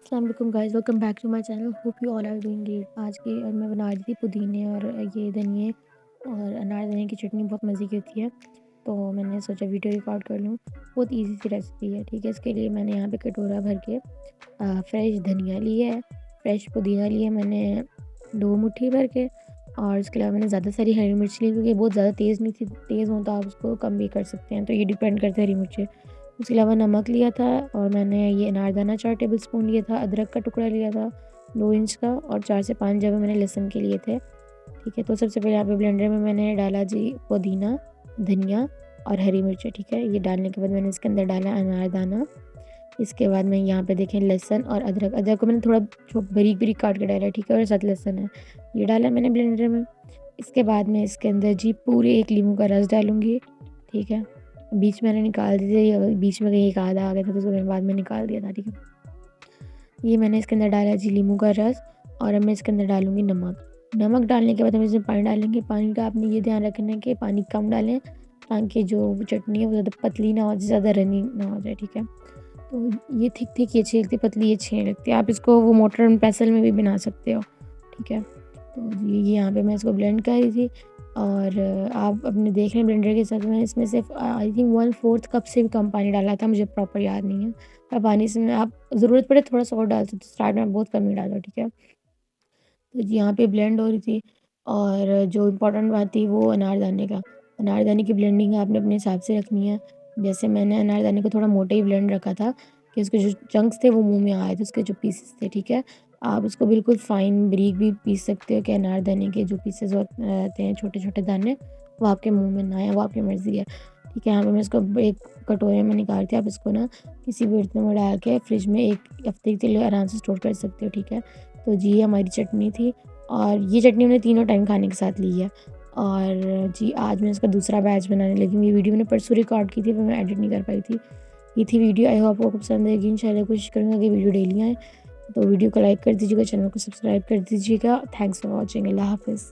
अस्सलाम वालेकुम guys, welcome back to my channel. Hope you all are doing great. आज के मैं बना रही थी पुदीने और ये धनिए और अनारदाने की चटनी बहुत मज़े की होती है। तो मैंने सोचा वीडियो रिकॉर्ड कर लूँ। बहुत इजी सी रेसिपी है, ठीक है। इसके लिए मैंने यहाँ पे कटोरा भर के फ्रेश धनिया लिया है, फ्रेश पुदीना लिया मैंने 2 मुट्ठी भर के, और इसके अलावा मैंने ज़्यादा सारी हरी मिर्च ली क्योंकि बहुत ज़्यादा तेज़ नहीं थी। तेज़ हो तो आप उसको कम भी कर सकते हैं, तो ये डिपेंड करता है हरी मिर्च। उसके अलावा नमक लिया था, और मैंने ये अनारदाना 4 टेबलस्पून लिया था, अदरक का टुकड़ा लिया था 2 इंच का, और 4 से 5 जवे मैंने लहसुन के लिए थे, ठीक है। तो सबसे पहले यहाँ पे ब्लेंडर में मैंने डाला जी पुदीना, धनिया और हरी मिर्च, ठीक है। ये डालने के बाद मैंने इसके अंदर डाला अनारदाना। इसके बाद मैं यहाँ पे देखें लहसुन और अदरक, अदरक को मैंने थोड़ा बारीक बारीक काट के डाला है, ठीक है, और साथ लहसुन है, ये डाला मैंने ब्लेंडर में। इसके बाद मैं इसके अंदर जी पूरे 1 लीमू का रस डालूँगी, ठीक है। बीच में मैंने निकाल दी थी, अगर बीच में कहीं एक आधा आ गया था तो उसको मैंने बाद में निकाल दिया था, ठीक है। ये मैंने इसके अंदर डाला जी लीमू का रस, और अब मैं इसके अंदर डालूँगी नमक। नमक डालने के बाद हम इसमें पानी डालेंगे। पानी का आपने ये ध्यान रखना है कि पानी कम डालें, ताकि जो चटनी है वो ज़्यादा पतली ना हो जाए, ज़्यादा रनी ना हो जाए, ठीक है। तो ये थिक ये अच्छी लगती है, पतली ये अच्छी नहीं लगती। आप इसको वो मोटर एंड पेसल में भी बना सकते हो, ठीक है। तो ये यहाँ पे मैं इसको ब्लेंड कर रही थी, और आप अपने देख रहे हैं ब्लेंडर के साथ मैं इसमें सिर्फ आई थिंक 1/4 कप से भी कम पानी डाला था, मुझे प्रॉपर याद नहीं है। और पानी से में आप ज़रूरत पड़े थोड़ा सा और डाल सकते हो, स्टार्ट में बहुत कम ही डालो, ठीक है। तो यहाँ पे ब्लेंड हो रही थी, और जो इम्पोर्टेंट बात थी वो अनारदाने का। अनारदाने की ब्लेंडिंग आपने अपने हिसाब से रखनी है। जैसे मैंने अनारदाने को थोड़ा मोटा ही ब्लेंड रखा था कि उसके जो चंक्स थे वो मुँह में आए थे, उसके जो पीसेस थे, ठीक है। आप उसको बिल्कुल फाइन बारीक भी पीस सकते हो कि अनारदाने के जो पीसेस रहते हैं छोटे-छोटे दाने, वो आपके मुँह में ना आए, वो आपकी मर्ज़ी है, ठीक है। यहाँ पे मैं इसको एक कटोरे में निकाल के आप इसको ना किसी बर्तन में डाल के फ्रिज में 1 हफ्ते के लिए आराम से स्टोर कर सकते हो, ठीक है। तो जी ये हमारी चटनी थी, और ये चटनी मैंने तीनों टाइम खाने के साथ ली है। और जी आज मैं इसका दूसरा बैच बनाने लगी हूँ। ये वीडियो मैंने परसों रिकॉर्ड की थी, पर मैं एडिट नहीं कर पाई थी। ये थी वीडियो, आई होप आपको पसंद आएगी। इंशाल्लाह कोशिश करूँगा कि वीडियो डेली आए। तो वीडियो को लाइक कर दीजिएगा, चैनल को सब्सक्राइब कर दीजिएगा। Thanks for watching. अल्लाह हाफ़िज़।